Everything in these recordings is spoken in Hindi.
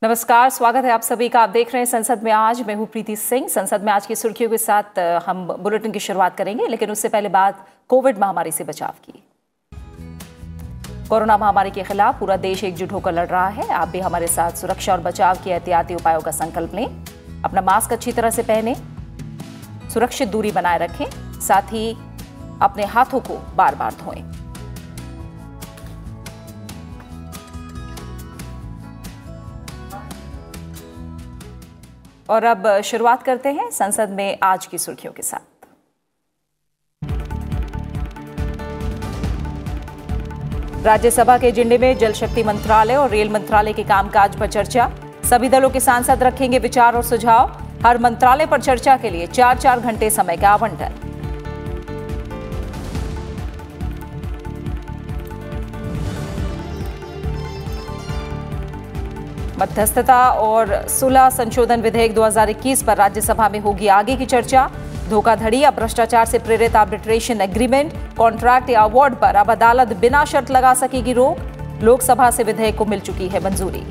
नमस्कार, स्वागत है आप सभी का। आप देख रहे हैं संसद में आज। मैं हूं प्रीति सिंह। संसद में आज की सुर्खियों के साथ हम बुलेटिन की शुरुआत करेंगे, लेकिन उससे पहले बात कोविड महामारी से बचाव की। कोरोना महामारी के खिलाफ पूरा देश एकजुट होकर लड़ रहा है। आप भी हमारे साथ सुरक्षा और बचाव के एहतियाती उपायों का संकल्प लें। अपना मास्क अच्छी तरह से पहनें, सुरक्षित दूरी बनाए रखें, साथ ही अपने हाथों को बार बार धोएं। और अब शुरुआत करते हैं संसद में आज की सुर्खियों के साथ। राज्यसभा के एजेंडे में जल शक्ति मंत्रालय और रेल मंत्रालय के कामकाज पर चर्चा। सभी दलों के सांसद रखेंगे विचार और सुझाव। हर मंत्रालय पर चर्चा के लिए 4-4 घंटे समय का आवंटन। मध्यस्थता और सुलह संशोधन विधेयक 2021 पर राज्यसभा में होगी आगे की चर्चा। धोखाधड़ी या भ्रष्टाचार से प्रेरित आर्बिट्रेशन एग्रीमेंट, कॉन्ट्रैक्ट या अवार्ड पर अब अदालत बिना शर्त लगा सकेगी रोक। लोकसभा से विधेयक को मिल चुकी है मंजूरी।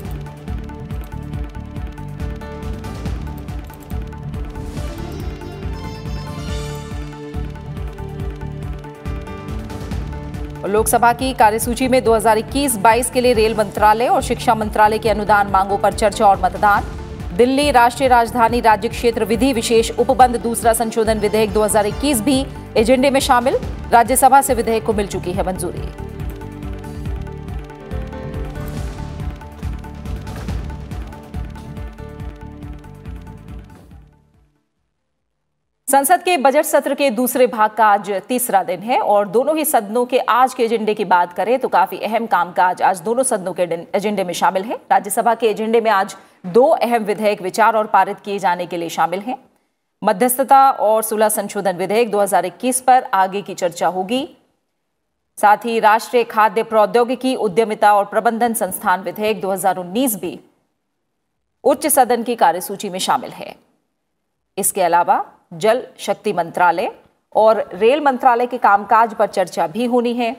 लोकसभा की कार्यसूची में 2021-22 के लिए रेल मंत्रालय और शिक्षा मंत्रालय के अनुदान मांगों पर चर्चा और मतदान। दिल्ली राष्ट्रीय राजधानी राज्य क्षेत्र विधि विशेष उपबंध दूसरा संशोधन विधेयक 2021 भी एजेंडे में शामिल। राज्यसभा से विधेयक को मिल चुकी है मंजूरी। संसद के बजट सत्र के दूसरे भाग का आज तीसरा दिन है और दोनों ही सदनों के आज के एजेंडे की बात करें तो काफी अहम कामकाज आज दोनों सदनों के एजेंडे में शामिल है। राज्यसभा के एजेंडे में आज 2 अहम विधेयक विचार और पारित किए जाने के लिए शामिल हैं। मध्यस्थता और सुलह संशोधन विधेयक 2021 पर आगे की चर्चा होगी। साथ ही राष्ट्रीय खाद्य प्रौद्योगिकी उद्यमिता और प्रबंधन संस्थान विधेयक 2019 भी उच्च सदन की कार्यसूची में शामिल है। इसके अलावा जल शक्ति मंत्रालय और रेल मंत्रालय के कामकाज पर चर्चा भी होनी है।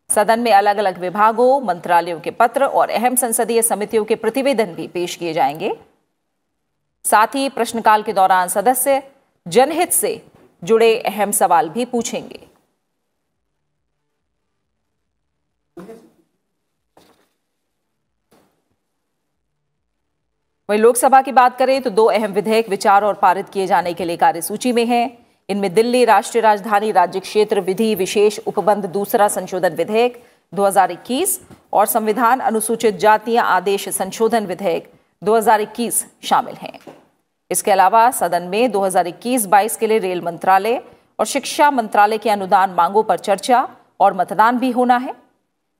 सदन में अलग अलग विभागों, मंत्रालयों के पत्र और अहम संसदीय समितियों के प्रतिवेदन भी पेश किए जाएंगे। साथ ही प्रश्नकाल के दौरान सदस्य जनहित से जुड़े अहम सवाल भी पूछेंगे। वहीं लोकसभा की बात करें तो 2 अहम विधेयक विचार और पारित किए जाने के लिए कार्यसूची में हैं। इनमें दिल्ली राष्ट्रीय राजधानी राज्य क्षेत्र विधि विशेष उपबंध दूसरा संशोधन विधेयक 2021 और संविधान अनुसूचित जातियां आदेश संशोधन विधेयक 2021 शामिल हैं। इसके अलावा सदन में 2021-22 के लिए रेल मंत्रालय और शिक्षा मंत्रालय के अनुदान मांगों पर चर्चा और मतदान भी होना है।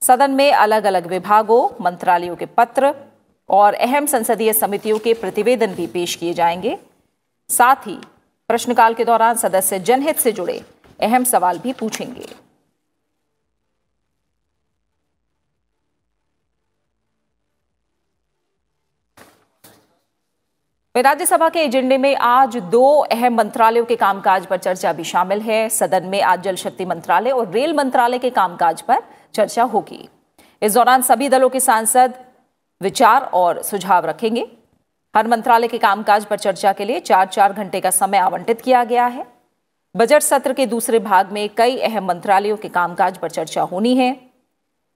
सदन में अलग अलग विभागों, मंत्रालयों के पत्र और अहम संसदीय समितियों के प्रतिवेदन भी पेश किए जाएंगे। साथ ही प्रश्नकाल के दौरान सदस्य जनहित से जुड़े अहम सवाल भी पूछेंगे। राज्यसभा के एजेंडे में आज 2 अहम मंत्रालयों के कामकाज पर चर्चा भी शामिल है। सदन में आज जल शक्ति मंत्रालय और रेल मंत्रालय के कामकाज पर चर्चा होगी। इस दौरान सभी दलों के सांसद विचार और सुझाव रखेंगे। हर मंत्रालय के कामकाज पर चर्चा के लिए 4-4 घंटे का समय आवंटित किया गया है। बजट सत्र के दूसरे भाग में कई अहम मंत्रालयों के कामकाज पर चर्चा होनी है।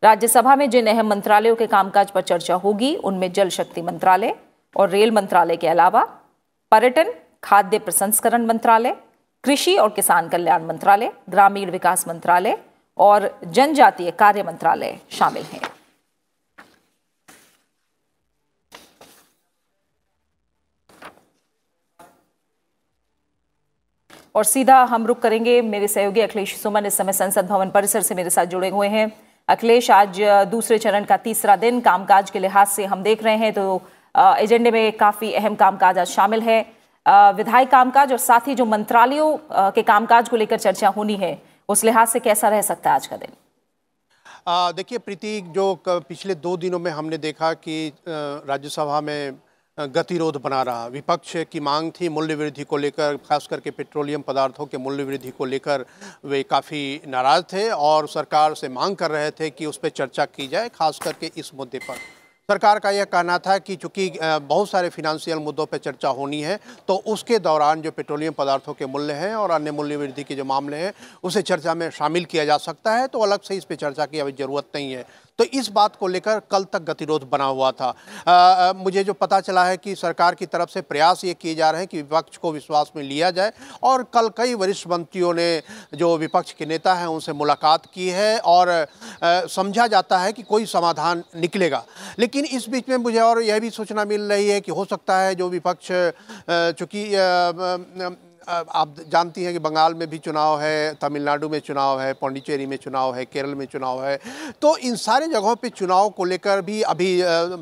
राज्यसभा में जिन अहम मंत्रालयों के कामकाज पर चर्चा होगी उनमें जल शक्ति मंत्रालय और रेल मंत्रालय के अलावा पर्यटन, खाद्य प्रसंस्करण मंत्रालय, कृषि और किसान कल्याण मंत्रालय, ग्रामीण विकास मंत्रालय और जनजातीय कार्य मंत्रालय शामिल हैं। और सीधा हम रुक करेंगे। मेरे सहयोगी अखिलेश सुमन इस समय संसद भवन परिसर से मेरे साथ जुड़े हुए हैं। अखिलेश, आज दूसरे चरण का तीसरा दिन, कामकाज के लिहाज से हम देख रहे हैं तो एजेंडे में काफी अहम कामकाज आज शामिल है। विधायी कामकाज और साथ ही जो मंत्रालयों के कामकाज को लेकर चर्चा होनी है, उस लिहाज से कैसा रह सकता है आज का दिन? देखिए प्रीति, जो पिछले 2 दिनों में हमने देखा कि राज्यसभा में गतिरोध बना रहा। विपक्ष की मांग थी मूल्य वृद्धि को लेकर, खास करके पेट्रोलियम पदार्थों के मूल्य वृद्धि को लेकर वे काफ़ी नाराज थे और सरकार से मांग कर रहे थे कि उस पर चर्चा की जाए, खास करके इस मुद्दे पर। सरकार का यह कहना था कि चूंकि बहुत सारे फिनेंशियल मुद्दों पर चर्चा होनी है, तो उसके दौरान जो पेट्रोलियम पदार्थों के मूल्य हैं और अन्य मूल्य वृद्धि के जो मामले हैं उसे चर्चा में शामिल किया जा सकता है, तो अलग से इस पर चर्चा की अभी जरूरत नहीं है। तो इस बात को लेकर कल तक गतिरोध बना हुआ था। मुझे जो पता चला है कि सरकार की तरफ से प्रयास ये किए जा रहे हैं कि विपक्ष को विश्वास में लिया जाए, और कल कई वरिष्ठ मंत्रियों ने जो विपक्ष के नेता हैं उनसे मुलाकात की है और समझा जाता है कि कोई समाधान निकलेगा। लेकिन इस बीच में मुझे और यह भी सूचना मिल रही है कि हो सकता है जो विपक्ष, चूँकि आप जानती हैं कि बंगाल में भी चुनाव है, तमिलनाडु में चुनाव है, पौंडीचेरी में चुनाव है, केरल में चुनाव है, तो इन सारे जगहों पे चुनाव को लेकर भी अभी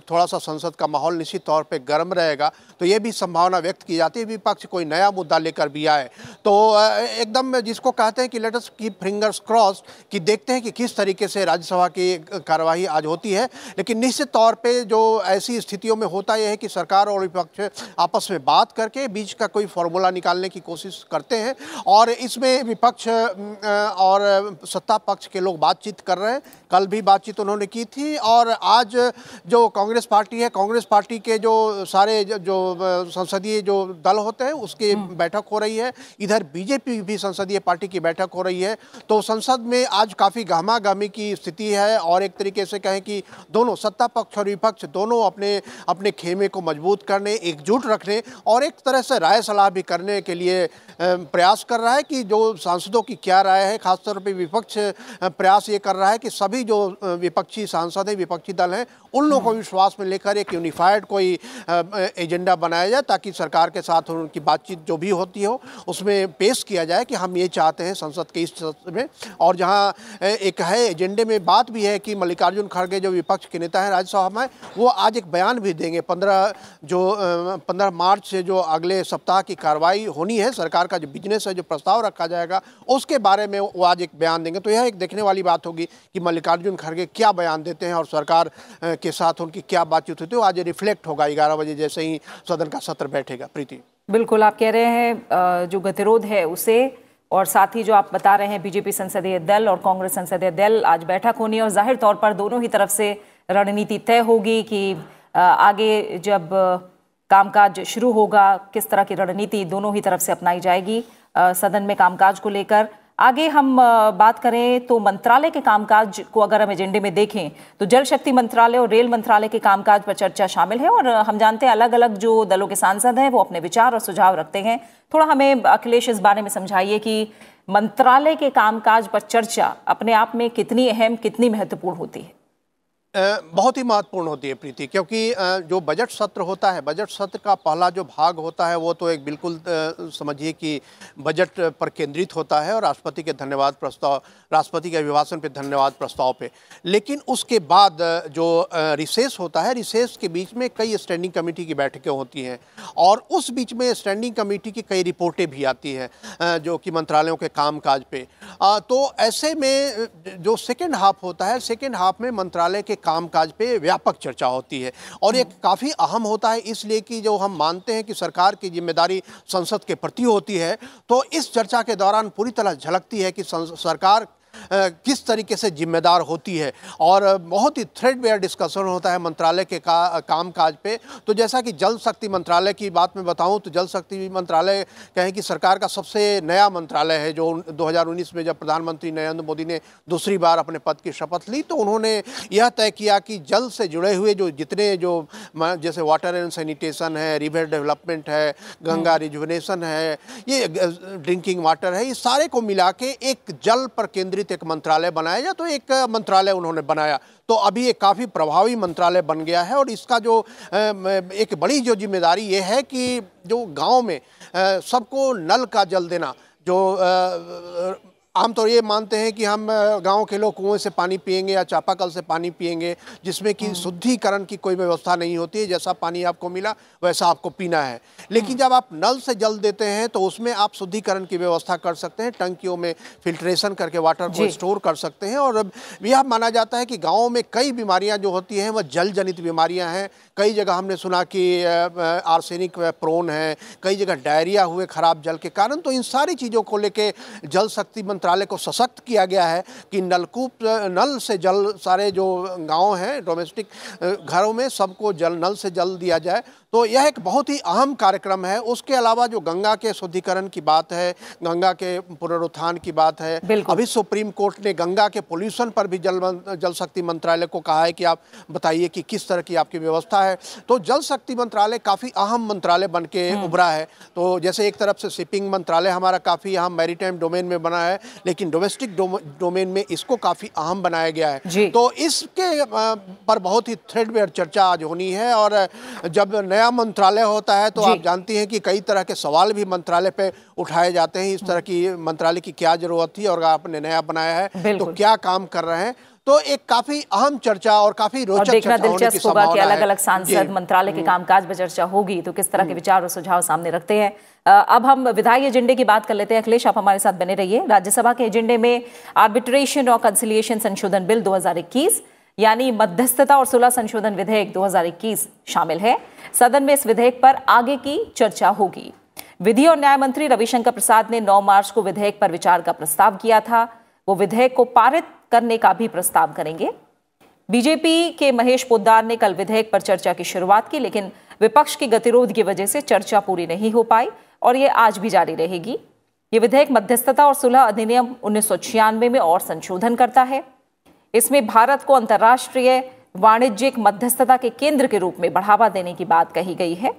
थोड़ा सा संसद का माहौल निश्चित तौर पे गर्म रहेगा। तो ये भी संभावना व्यक्त की जाती है विपक्ष कोई नया मुद्दा लेकर भी आए, तो एकदम जिसको कहते हैं कि let us keep fingers crossed, कि देखते हैं कि किस तरीके से राज्यसभा की कार्यवाही आज होती है। लेकिन निश्चित तौर पर जो ऐसी स्थितियों में होता यह है कि सरकार और विपक्ष आपस में बात करके बीच का कोई फॉर्मूला निकालने की कोशिश करते हैं, और इसमें विपक्ष और सत्ता पक्ष के लोग बातचीत कर रहे हैं। कल भी बातचीत उन्होंने की थी, और आज जो कांग्रेस पार्टी है, कांग्रेस पार्टी के जो सारे जो संसदीय जो दल होते हैं उसकी बैठक हो रही है। इधर बीजेपी भी संसदीय पार्टी की बैठक हो रही है। तो संसद में आज काफ़ी गहमागहमी की स्थिति है, और एक तरीके से कहें कि दोनों सत्ता पक्ष और विपक्ष दोनों अपने अपने खेमे को मजबूत करने, एकजुट रखने और एक तरह से राय सलाह भी करने के लिए प्रयास कर रहा है कि जो सांसदों की क्या राय है। खासतौर पे विपक्ष प्रयास ये कर रहा है कि सभी जो विपक्षी सांसद हैं, विपक्षी दल हैं, उन लोगों को विश्वास में लेकर एक यूनिफाइड कोई एजेंडा बनाया जाए, ताकि सरकार के साथ उनकी बातचीत जो भी होती हो उसमें पेश किया जाए कि हम ये चाहते हैं संसद के इस सत्र में। और जहाँ एक है एजेंडे में बात भी है कि मल्लिकार्जुन खड़गे जो विपक्ष के नेता हैं राज्यसभा में, वो आज एक बयान भी देंगे। 15 मार्च से जो अगले सप्ताह की कार्रवाई होनी है, सरकार का जो बिजनेस है, जो प्रस्ताव रखा जाएगा उसके बारे में वो आज एक बयान देंगे। तो यह एक देखने वाली बात होगी कि मल्लिकार्जुन खड़गे क्या बयान देते हैं और सरकार के साथ उनकी क्या बातचीत होती है। आज रिफ्लेक्ट होगा 11 बजे जैसे ही सदन का सत्र बैठेगा। प्रीति, बिल्कुल आप कह रहे हैं जो गतिरोध है उसे, और साथ ही जो आप बता रहे हैं बीजेपी संसदीय दल और कांग्रेस संसदीय दल आज बैठक होनी है, और जाहिर तौर पर दोनों ही तरफ से रणनीति तय होगी कि आगे जब कामकाज शुरू होगा किस तरह की रणनीति दोनों ही तरफ से अपनाई जाएगी सदन में कामकाज को लेकर। आगे हम बात करें तो मंत्रालय के कामकाज को अगर हम एजेंडे में देखें तो जल शक्ति मंत्रालय और रेल मंत्रालय के कामकाज पर चर्चा शामिल है, और हम जानते हैं अलग अलग जो दलों के सांसद हैं वो अपने विचार और सुझाव रखते हैं। थोड़ा हमें अखिलेश इस बारे में समझाइए कि मंत्रालय के कामकाज पर चर्चा अपने आप में कितनी अहम, कितनी महत्वपूर्ण होती है। बहुत ही महत्वपूर्ण होती है प्रीति, क्योंकि जो बजट सत्र होता है, बजट सत्र का पहला जो भाग होता है वो तो एक बिल्कुल समझिए कि बजट पर केंद्रित होता है, और राष्ट्रपति के धन्यवाद प्रस्ताव, राष्ट्रपति के अभिभाषण पे धन्यवाद प्रस्ताव पे। लेकिन उसके बाद जो रिसेस होता है, रिसेस के बीच में कई स्टैंडिंग कमेटी की बैठकें होती हैं, और उस बीच में स्टैंडिंग कमेटी की कई रिपोर्टें भी आती हैं जो कि मंत्रालयों के कामकाज पे। तो ऐसे में जो सेकेंड हाफ होता है, सेकेंड हाफ में मंत्रालय के कामकाज पे व्यापक चर्चा होती है, और ये काफ़ी अहम होता है इसलिए कि जो हम मानते हैं कि सरकार की जिम्मेदारी संसद के प्रति होती है, तो इस चर्चा के दौरान पूरी तरह झलकती है कि सरकार किस तरीके से जिम्मेदार होती है, और बहुत ही थ्रेडवेयर डिस्कशन होता है मंत्रालय के कामकाज पे। तो जैसा कि जल शक्ति मंत्रालय की बात मैं बताऊं तो जल शक्ति मंत्रालय कहें कि सरकार का सबसे नया मंत्रालय है, जो 2019 में जब प्रधानमंत्री नरेंद्र मोदी ने दूसरी बार अपने पद की शपथ ली तो उन्होंने यह तय किया कि जल से जुड़े हुए जो जितने जो जैसे वाटर एंड सैनिटेशन है, रिवर डेवलपमेंट है, गंगा रिजुवनेशन है, ये ड्रिंकिंग वाटर है, ये सारे को मिला के एक जल पर केंद्रित एक मंत्रालय बनाया जाए। तो एक मंत्रालय उन्होंने बनाया, तो अभी एक काफ़ी प्रभावी मंत्रालय बन गया है, और इसका जो एक बड़ी जो जिम्मेदारी ये है कि जो गांव में सबको नल का जल देना, जो आमतौर ये मानते हैं कि हम गांव के लोग कुएं से पानी पिएंगे या चापाकल से पानी पिएंगे, जिसमें कि शुद्धिकरण की कोई व्यवस्था नहीं होती है, जैसा पानी आपको मिला वैसा आपको पीना है। लेकिन जब आप नल से जल देते हैं तो उसमें आप शुद्धिकरण की व्यवस्था कर सकते हैं, टंकियों में फिल्ट्रेशन करके वाटर को स्टोर कर सकते हैं। और यह माना जाता है कि गाँव में कई बीमारियाँ जो होती हैं वह जल जनित बीमारियाँ हैं। कई जगह हमने सुना कि आर्सेनिक प्रोन है, कई जगह डायरिया हुए खराब जल के कारण। तो इन सारी चीज़ों को लेके जल शक्ति मंत्रालय को सशक्त किया गया है कि नल से जल सारे जो गांव हैं डोमेस्टिक घरों में सबको नल से जल दिया जाए। तो यह एक बहुत ही अहम कार्यक्रम है। उसके अलावा जो गंगा के शुद्धिकरण की बात है, गंगा के पुनरुत्थान की बात है, अभी सुप्रीम कोर्ट ने गंगा के पोल्यूशन पर भी जल शक्ति मंत्रालय को कहा है कि आप बताइए कि किस तरह की आपकी व्यवस्था है। तो जल शक्ति मंत्रालय काफ़ी अहम मंत्रालय बन के उभरा है। तो जैसे एक तरफ से शिपिंग मंत्रालय हमारा काफ़ी अहम मैरीटाइम डोमेन में बना है, लेकिन डोमेस्टिक डोमेन में इसको काफ़ी अहम बनाया गया है। तो इसके पर बहुत ही थ्रेडबेयर चर्चा आज होनी है। और जब नया मंत्रालय होता है तो आप जानती हैं कि कई तरह के सवाल भी मंत्रालय पे उठाए जाते हैं। इस तरह की मंत्रालय की क्या जरूरत थी और आपने नया बनाया है तो क्या काम कर रहे हैं। तो एक काफी अहम चर्चा और काफी रोचक देखना दिलचस्प होगा कि अलग अलग सांसद मंत्रालय के कामकाज पर चर्चा होगी तो किस तरह के विचार और सुझाव सामने रखते हैं। अब हम विधायी एजेंडे की बात कर लेते हैं। अखिलेश, आप हमारे साथ बने रहिए। राज्यसभा के एजेंडे में आर्बिट्रेशन और कंसिलिएशन संशोधन बिल 2021 यानी मध्यस्थता और सुलह संशोधन विधेयक 2021 शामिल है। सदन में इस विधेयक पर आगे की चर्चा होगी। विधि और न्याय मंत्री रविशंकर प्रसाद ने 9 मार्च को विधेयक पर विचार का प्रस्ताव किया था। वो विधेयक को पारित करने का भी प्रस्ताव करेंगे। बीजेपी के महेश पोद्दार ने कल विधेयक पर चर्चा की शुरुआत की, लेकिन विपक्ष की गतिरोध की वजह से चर्चा पूरी नहीं हो पाई और ये आज भी जारी रहेगी। ये विधेयक मध्यस्थता और सुलह अधिनियम 1996 में और संशोधन करता है। इसमें भारत को अंतर्राष्ट्रीय वाणिज्यिक मध्यस्थता के केंद्र के रूप में बढ़ावा देने की बात कही गई है।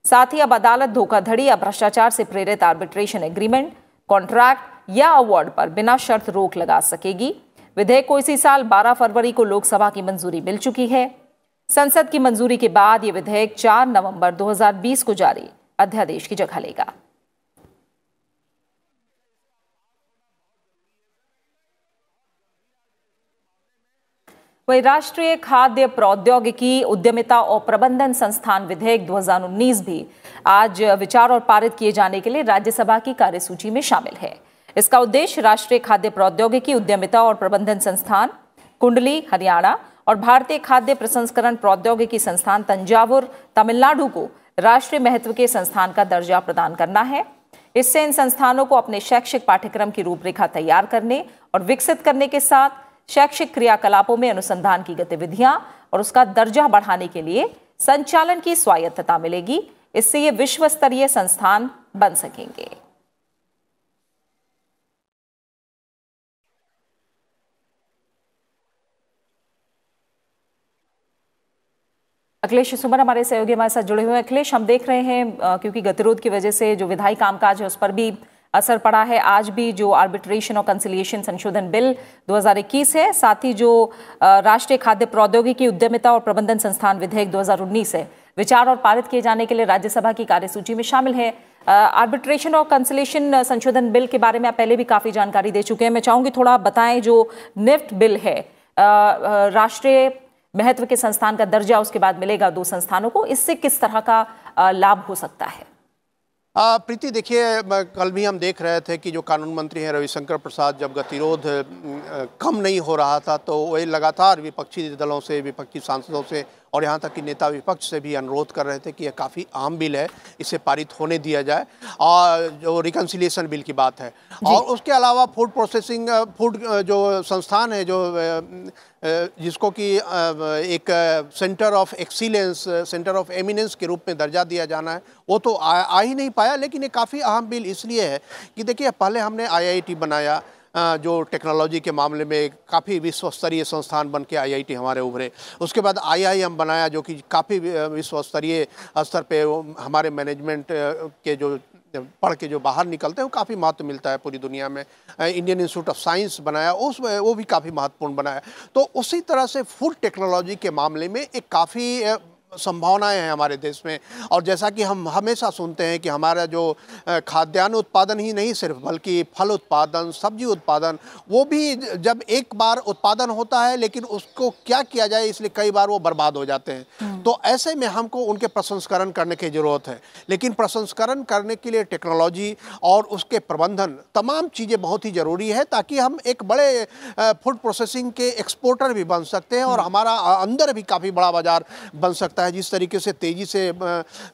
साथ ही अब अदालत धोखाधड़ी या भ्रष्टाचार से प्रेरित आर्बिट्रेशन एग्रीमेंट, कॉन्ट्रैक्ट या अवार्ड पर बिना शर्त रोक लगा सकेगी। विधेयक को इसी साल 12 फरवरी को लोकसभा की मंजूरी मिल चुकी है। संसद की मंजूरी के बाद यह विधेयक 4 नवंबर 2020 को जारी अध्यादेश की जगह लेगा। वही राष्ट्रीय खाद्य प्रौद्योगिकी उद्यमिता और प्रबंधन संस्थान विधेयक 2019 भी आज विचार और पारित किए जाने के लिए राज्यसभा की कार्यसूची में शामिल है। इसका उद्देश्य राष्ट्रीय खाद्य प्रौद्योगिकी उद्यमिता और प्रबंधन संस्थान कुंडली हरियाणा और भारतीय खाद्य प्रसंस्करण प्रौद्योगिकी संस्थान तंजावुर तमिलनाडु को राष्ट्रीय महत्व के संस्थान का दर्जा प्रदान करना है। इससे इन संस्थानों को अपने शैक्षिक पाठ्यक्रम की रूपरेखा तैयार करने और विकसित करने के साथ शैक्षिक क्रियाकलापों में अनुसंधान की गतिविधियां और उसका दर्जा बढ़ाने के लिए संचालन की स्वायत्तता मिलेगी। इससे ये विश्व स्तरीय संस्थान बन सकेंगे। अखिलेश सुमन हमारे सहयोगी हमारे साथ जुड़े हुए हैं। अखिलेश, हम देख रहे हैं क्योंकि गतिरोध की वजह से जो विधायी कामकाज है उस पर भी असर पड़ा है। आज भी जो आर्बिट्रेशन और कंसिलिएशन संशोधन बिल 2021 है, साथ ही जो राष्ट्रीय खाद्य प्रौद्योगिकी उद्यमिता और प्रबंधन संस्थान विधेयक 2019 है, विचार और पारित किए जाने के लिए राज्यसभा की कार्यसूची में शामिल है। आर्बिट्रेशन और कंसिलिएशन संशोधन बिल के बारे में आप पहले भी काफी जानकारी दे चुके हैं। मैं चाहूंगी थोड़ा बताएं, जो निफ्ट बिल है, राष्ट्रीय महत्व के संस्थान का दर्जा उसके बाद मिलेगा 2 संस्थानों को, इससे किस तरह का लाभ हो सकता है? प्रीति, देखिए, कल भी हम देख रहे थे कि जो कानून मंत्री हैं रविशंकर प्रसाद, जब गतिरोध कम नहीं हो रहा था तो वही लगातार विपक्षी दलों से, विपक्षी सांसदों से और यहाँ तक कि नेता विपक्ष से भी अनुरोध कर रहे थे कि यह काफ़ी अहम बिल है, इसे पारित होने दिया जाए। और जो रिकन्सिलिएशन बिल की बात है, और उसके अलावा फूड प्रोसेसिंग फूड जो संस्थान है, जो जिसको कि एक centre of excellence, centre of eminence के रूप में दर्जा दिया जाना है, वो तो आ ही नहीं पाया। लेकिन ये काफ़ी अहम बिल इसलिए है कि देखिए, पहले हमने IIT बनाया, जो टेक्नोलॉजी के मामले में काफ़ी विश्व स्तरीय संस्थान बन के IIT हमारे उभरे। उसके बाद IIM बनाया, जो कि काफ़ी विश्व स्तरीय स्तर पे हमारे मैनेजमेंट के जो पढ़ के जो बाहर निकलते हैं वो काफ़ी महत्व मिलता है पूरी दुनिया में। इंडियन इंस्टीट्यूट ऑफ साइंस बनाया, वो भी काफ़ी महत्वपूर्ण बनाया। तो उसी तरह से फूड टेक्नोलॉजी के मामले में एक काफ़ी संभावनाएं हैं हमारे देश में। और जैसा कि हम हमेशा सुनते हैं कि हमारा जो खाद्यान्न उत्पादन ही नहीं सिर्फ, बल्कि फल उत्पादन, सब्जी उत्पादन, वो भी जब एक बार उत्पादन होता है लेकिन उसको क्या किया जाए, इसलिए कई बार वो बर्बाद हो जाते हैं। तो ऐसे में हमको उनके प्रसंस्करण करने की ज़रूरत है। लेकिन प्रसंस्करण करने के लिए टेक्नोलॉजी और उसके प्रबंधन, तमाम चीज़ें बहुत ही ज़रूरी है, ताकि हम एक बड़े फूड प्रोसेसिंग के एक्सपोर्टर भी बन सकते हैं और हमारा अंदर भी काफ़ी बड़ा बाजार बन सकता है है, जिस तरीके से तेज़ी से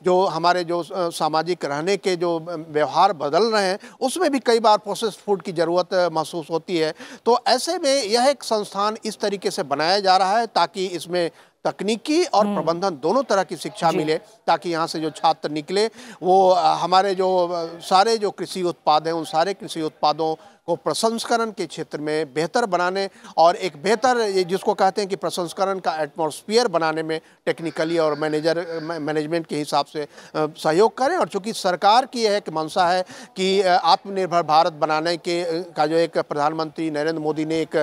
जो हमारे जो सामाजिक रहने के जो व्यवहार बदल रहे हैं, उसमें भी कई बार प्रोसेस्ड फूड की ज़रूरत महसूस होती है। तो ऐसे में यह एक संस्थान इस तरीके से बनाया जा रहा है ताकि इसमें तकनीकी और प्रबंधन दोनों तरह की शिक्षा मिले, ताकि यहाँ से जो छात्र निकले वो हमारे जो सारे जो कृषि उत्पाद हैं, उन सारे कृषि उत्पादों को प्रसंस्करण के क्षेत्र में बेहतर बनाने और एक बेहतर जिसको कहते हैं कि प्रसंस्करण का एटमॉस्फेयर बनाने में टेक्निकली और मैनेजमेंट के हिसाब से सहयोग करें। और चूंकि सरकार की यह एक मंशा है कि आत्मनिर्भर भारत बनाने के का जो एक प्रधानमंत्री नरेंद्र मोदी ने एक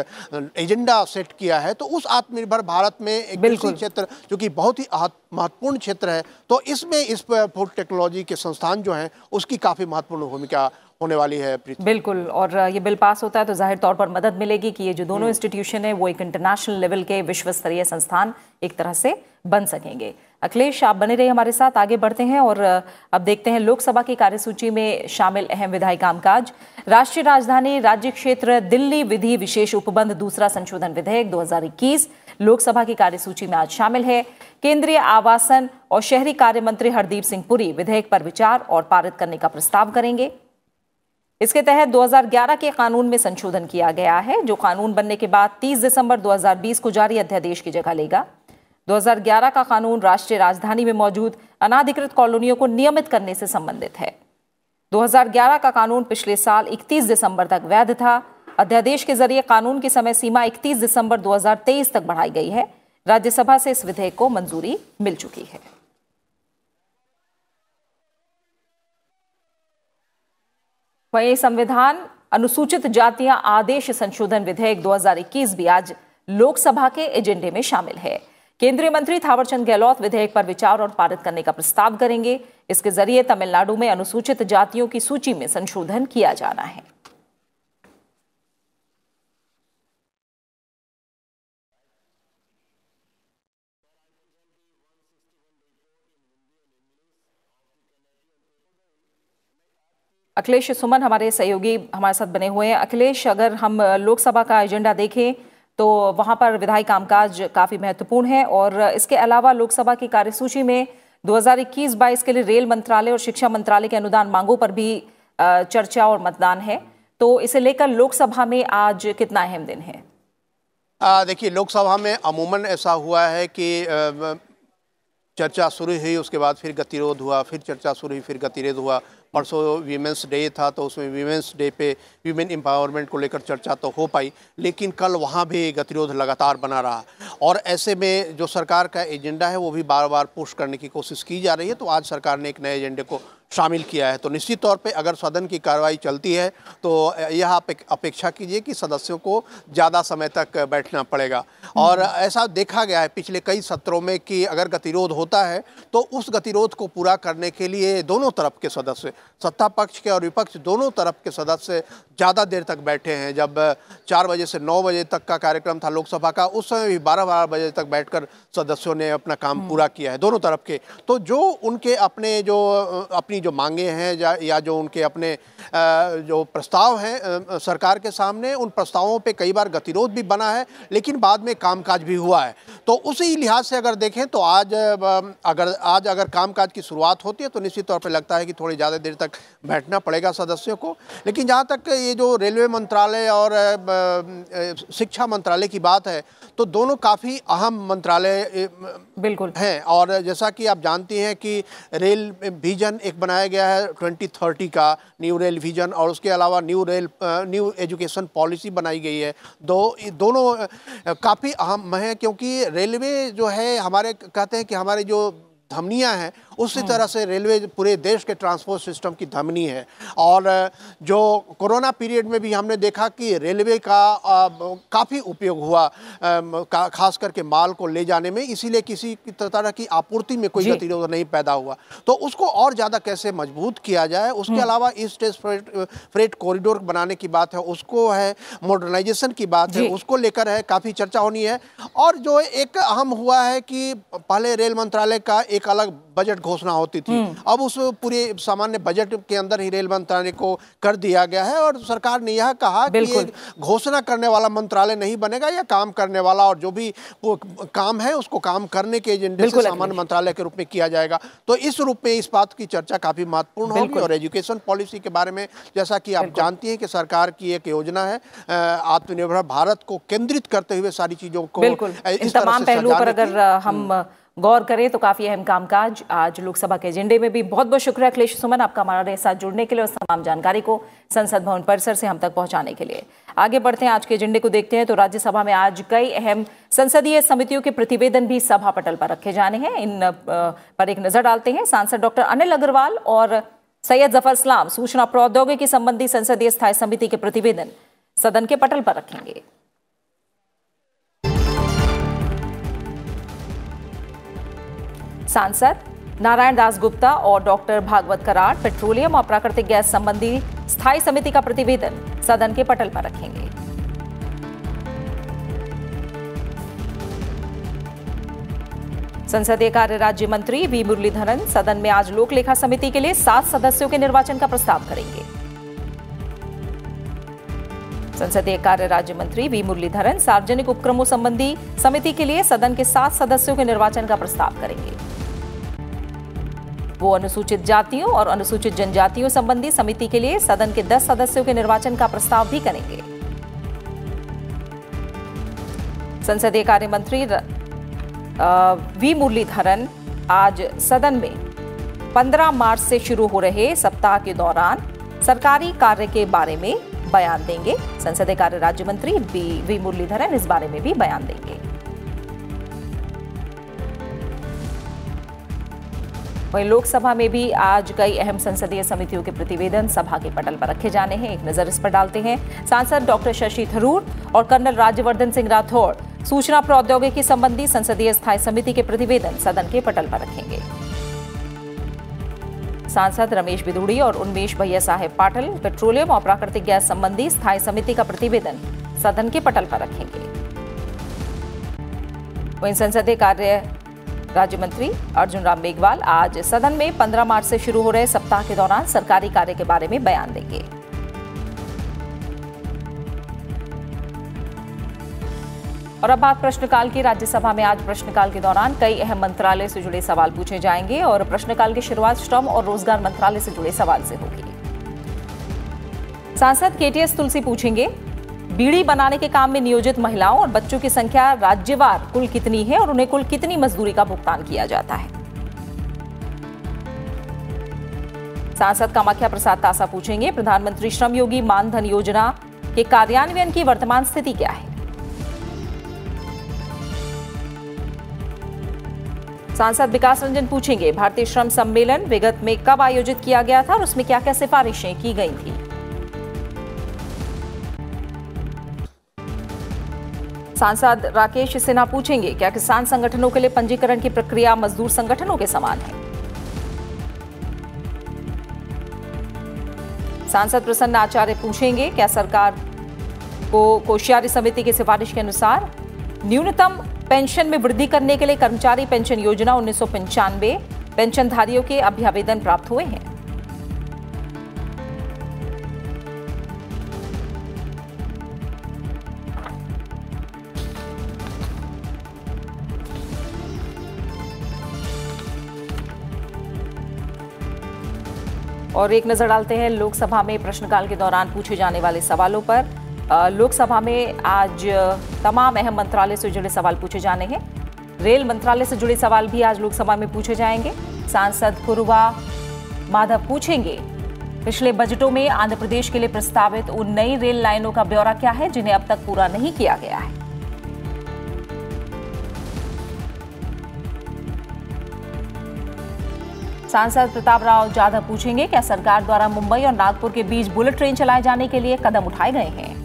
एजेंडा सेट किया है, तो उस आत्मनिर्भर भारत में एक कृषि क्षेत्र जो कि बहुत ही महत्वपूर्ण क्षेत्र है, तो इसमें इस फूड टेक्नोलॉजी के संस्थान जो हैं उसकी काफ़ी महत्वपूर्ण भूमिका होने वाली है। बिल्कुल, और ये बिल पास होता है तो जाहिर तौर पर मदद मिलेगी कि ये जो दोनों इंस्टीट्यूशन है वो एक इंटरनेशनल लेवल के विश्व स्तरीय संस्थान एक तरह से बन सकेंगे। अखिलेश, आप बने रहे हमारे साथ, आगे बढ़ते हैं और अब देखते हैं लोकसभा की कार्यसूची में शामिल अहम विधायी कामकाज। राष्ट्रीय राजधानी राज्य क्षेत्र दिल्ली विधि विशेष उपबंध दूसरा संशोधन विधेयक 2021 लोकसभा की कार्यसूची में आज शामिल है। केंद्रीय आवासन और शहरी कार्य मंत्री हरदीप सिंह पुरी विधेयक पर विचार और पारित करने का प्रस्ताव करेंगे। इसके तहत 2011 के कानून में संशोधन किया गया है, जो कानून बनने के बाद 30 दिसंबर 2020 को जारी अध्यादेश की जगह लेगा। 2011 का कानून राष्ट्रीय राजधानी में मौजूद अनाधिकृत कॉलोनियों को नियमित करने से संबंधित है। 2011 का कानून पिछले साल 31 दिसंबर तक वैध था। अध्यादेश के जरिए कानून की समय सीमा 31 दिसंबर 2023 तक बढ़ाई गई है। राज्यसभा से इस विधेयक को मंजूरी मिल चुकी है। वहीं संविधान अनुसूचित जातियां आदेश संशोधन विधेयक 2021 भी आज लोकसभा के एजेंडे में शामिल है। केंद्रीय मंत्री थावरचंद गहलोत विधेयक पर विचार और पारित करने का प्रस्ताव करेंगे। इसके जरिए तमिलनाडु में अनुसूचित जातियों की सूची में संशोधन किया जाना है। अखिलेश सुमन हमारे सहयोगी हमारे साथ बने हुए हैं। अखिलेश, अगर हम लोकसभा का एजेंडा देखें तो वहां पर विधायी कामकाज काफी महत्वपूर्ण है और इसके अलावा लोकसभा की कार्यसूची में 2021-22 के लिए रेल मंत्रालय और शिक्षा मंत्रालय के अनुदान मांगों पर भी चर्चा और मतदान है, तो इसे लेकर लोकसभा में आज कितना अहम दिन है? देखिए, लोकसभा में अमूमन ऐसा हुआ है कि चर्चा शुरू हुई, उसके बाद फिर गतिरोध हुआ, फिर चर्चा शुरू हुई, फिर गतिरोध हुआ। परसों वीमेंस डे था तो उसमें वीमेंस डे पे वीमेन एम्पावरमेंट को लेकर चर्चा तो हो पाई, लेकिन कल वहाँ भी गतिरोध लगातार बना रहा। और ऐसे में जो सरकार का एजेंडा है वो भी बार बार पुश करने की कोशिश की जा रही है। तो आज सरकार ने एक नए एजेंडे को शामिल किया है। तो निश्चित तौर पे अगर सदन की कार्रवाई चलती है तो यह अपेक्षा कीजिए कि सदस्यों को ज़्यादा समय तक बैठना पड़ेगा। और ऐसा देखा गया है पिछले कई सत्रों में कि अगर गतिरोध होता है तो उस गतिरोध को पूरा करने के लिए दोनों तरफ के सदस्य, सत्ता पक्ष के और विपक्ष दोनों तरफ के सदस्य ज़्यादा देर तक बैठे हैं। जब 4 बजे से 9 बजे तक का कार्यक्रम था लोकसभा का, उस समय भी 12-12 बजे तक बैठकर सदस्यों ने अपना काम पूरा किया है दोनों तरफ के। तो जो उनके अपनी जो मांगे हैं या जो उनके अपने जो प्रस्ताव हैं सरकार के सामने, उन प्रस्तावों पे कई बार गतिरोध भी बना है, लेकिन बाद में कामकाज भी हुआ है। तो उसी लिहाज से अगर देखें तो आज अगर कामकाज की शुरुआत होती है तो निश्चित तौर पे लगता है कि थोड़ी ज़्यादा देर तक बैठना पड़ेगा सदस्यों को। लेकिन जहाँ तक ये जो रेलवे मंत्रालय और शिक्षा मंत्रालय की बात है तो दोनों काफ़ी अहम मंत्रालय बिल्कुल हैं। और जैसा कि आप जानती हैं कि रेल विजन एक बनाया गया है 2030 का, न्यू रेल विजन, और उसके अलावा न्यू एजुकेशन पॉलिसी बनाई गई है। दोनों काफ़ी अहम हैं, क्योंकि रेलवे जो है हमारे कहते हैं कि हमारे जो धमनियाँ हैं उसी तरह से रेलवे पूरे देश के ट्रांसपोर्ट सिस्टम की धमनी है। और जो कोरोना पीरियड में भी हमने देखा कि रेलवे का काफ़ी उपयोग हुआ, खास करके माल को ले जाने में, इसीलिए किसी तरह की आपूर्ति में कोई गतिरोध नहीं पैदा हुआ। तो उसको और ज़्यादा कैसे मजबूत किया जाए, उसके अलावा ईस्ट वेस्ट फ्रेट कॉरिडोर बनाने की बात है, उसको है मॉडर्नाइजेशन की बात है, उसको लेकर है काफ़ी चर्चा होनी है। और जो एक अहम हुआ है कि पहले रेल मंत्रालय का एक अलग बजट घोषणा होती थी। अब उस पूरे सामान्य बजट के अंदर ही रेल मंत्रालय को कर दिया गया है और सरकार ने यह कहा कि ये घोषणा करने वाला मंत्रालय नहीं बनेगा, या काम करने वाला, और जो भी वो काम है उसको काम करने के एजेंडे से सामान्य मंत्रालय के रूप में किया जाएगा। तो इस रूप में इस बात की चर्चा काफी महत्वपूर्ण होगी। और एजुकेशन पॉलिसी के बारे में जैसा कि आप जानती हैं कि सरकार की एक योजना है आत्मनिर्भर भारत को केंद्रित करते हुए सारी चीजों को इन तमाम पहलुओं पर अगर हम गौर करें तो काफी अहम कामकाज आज लोकसभा के एजेंडे में भी। बहुत बहुत शुक्रिया अखिलेश सुमन आपका हमारे साथ जुड़ने के लिए और तमाम जानकारी को संसद भवन परिसर से हम तक पहुंचाने के लिए। आगे बढ़ते हैं, आज के एजेंडे को देखते हैं। तो राज्यसभा में आज कई अहम संसदीय समितियों के प्रतिवेदन भी सभा पटल पर रखे जाने हैं। इन पर एक नजर डालते हैं। सांसद डॉक्टर अनिल अग्रवाल और सैयद जफर इस्लाम सूचना प्रौद्योगिकी संबंधी संसदीय स्थायी समिति के प्रतिवेदन सदन के पटल पर रखेंगे। सांसद नारायण दास गुप्ता और डॉक्टर भागवत कराड़ पेट्रोलियम और प्राकृतिक गैस संबंधी स्थायी समिति का प्रतिवेदन सदन के पटल पर रखेंगे। संसदीय कार्य राज्य मंत्री वी मुरलीधरन सदन में आज लोक लेखा समिति के लिए 7 सदस्यों के निर्वाचन का प्रस्ताव करेंगे। संसदीय कार्य राज्य मंत्री वी मुरलीधरन सार्वजनिक उपक्रमों संबंधी समिति के लिए सदन के 7 सदस्यों के निर्वाचन का प्रस्ताव करेंगे। वो अनुसूचित जातियों और अनुसूचित जनजातियों संबंधी समिति के लिए सदन के 10 सदस्यों के निर्वाचन का प्रस्ताव भी करेंगे। संसदीय कार्य मंत्री वी मुरलीधरन आज सदन में 15 मार्च से शुरू हो रहे सप्ताह के दौरान सरकारी कार्य के बारे में बयान देंगे। संसदीय कार्य राज्य मंत्री वी मुरलीधरन इस बारे में भी बयान देंगे। वहीं लोकसभा में भी आज कई अहम संसदीय समितियों के प्रतिवेदन सभा के पटल पर रखे जाने हैं। एक नजर इस पर डालते हैं। सांसद डॉक्टर शशि थरूर और कर्नल राज्यवर्धन सिंह राठौड़ सूचना प्रौद्योगिकी संबंधी संसदीय स्थायी समिति के प्रतिवेदन सदन के पटल पर रखेंगे। सांसद रमेश बिधूड़ी और उन्मेष भैया साहेब पाटिल पेट्रोलियम और प्राकृतिक गैस संबंधी स्थायी समिति का प्रतिवेदन सदन के पटल पर रखेंगे। वहीं संसदीय कार्य राज्य मंत्री अर्जुन राम मेघवाल आज सदन में 15 मार्च से शुरू हो रहे सप्ताह के दौरान सरकारी कार्य के बारे में बयान देंगे। और अब बात प्रश्नकाल की। राज्यसभा में आज प्रश्नकाल के दौरान कई अहम मंत्रालय से जुड़े सवाल पूछे जाएंगे और प्रश्नकाल की शुरुआत श्रम और रोजगार मंत्रालय से जुड़े सवाल से होगी। सांसद केटीएस तुलसी पूछेंगे, बीड़ी बनाने के काम में नियोजित महिलाओं और बच्चों की संख्या राज्यवार कुल कितनी है और उन्हें कुल कितनी मजदूरी का भुगतान किया जाता है। सांसद कामाख्या प्रसाद तासा पूछेंगे, प्रधानमंत्री श्रम योगी मानधन योजना के कार्यान्वयन की वर्तमान स्थिति क्या है। सांसद विकास रंजन पूछेंगे, भारतीय श्रम सम्मेलन विगत में कब आयोजित किया गया था और उसमें क्या क्या सिफारिशें की गई थी। सांसद राकेश सिन्हा पूछेंगे, क्या किसान संगठनों के लिए पंजीकरण की प्रक्रिया मजदूर संगठनों के समान है। सांसद प्रसन्न आचार्य पूछेंगे, क्या सरकार को कोश्यारी समिति की सिफारिश के अनुसार न्यूनतम पेंशन में वृद्धि करने के लिए कर्मचारी पेंशन योजना 1995 पेंशनधारियों के अभ्यावेदन प्राप्त हुए हैं। और एक नजर डालते हैं लोकसभा में प्रश्नकाल के दौरान पूछे जाने वाले सवालों पर। लोकसभा में आज तमाम अहम मंत्रालय से जुड़े सवाल पूछे जाने हैं। रेल मंत्रालय से जुड़े सवाल भी आज लोकसभा में पूछे जाएंगे। सांसद कुरुवा माधव पूछेंगे, पिछले बजटों में आंध्र प्रदेश के लिए प्रस्तावित उन नई रेल लाइनों का ब्यौरा क्या है जिन्हें अब तक पूरा नहीं किया गया है। सांसद प्रताप राव जाधव पूछेंगे, क्या सरकार द्वारा मुंबई और नागपुर के बीच बुलेट ट्रेन चलाए जाने के लिए कदम उठाए गए हैं।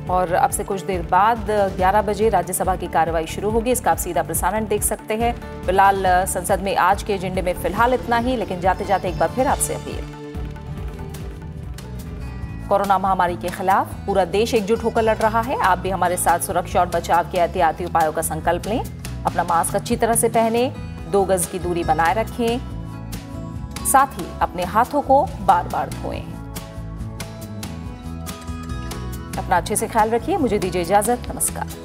और अब से कुछ देर बाद 11 बजे राज्यसभा की कार्यवाही शुरू होगी। इसका आप सीधा प्रसारण देख सकते हैं। फिलहाल संसद में आज के एजेंडे में फिलहाल इतना ही, लेकिन जाते जाते एक बार फिर आपसे अपील, कोरोना महामारी के खिलाफ पूरा देश एकजुट होकर लड़ रहा है। आप भी हमारे साथ सुरक्षा और बचाव के एहतियाती उपायों का संकल्प लें। अपना मास्क अच्छी तरह से पहने, 2 गज की दूरी बनाए रखें, साथ ही अपने हाथों को बार बार धोएं। अपना अच्छे से ख्याल रखिए। मुझे दीजिए इजाजत। नमस्कार।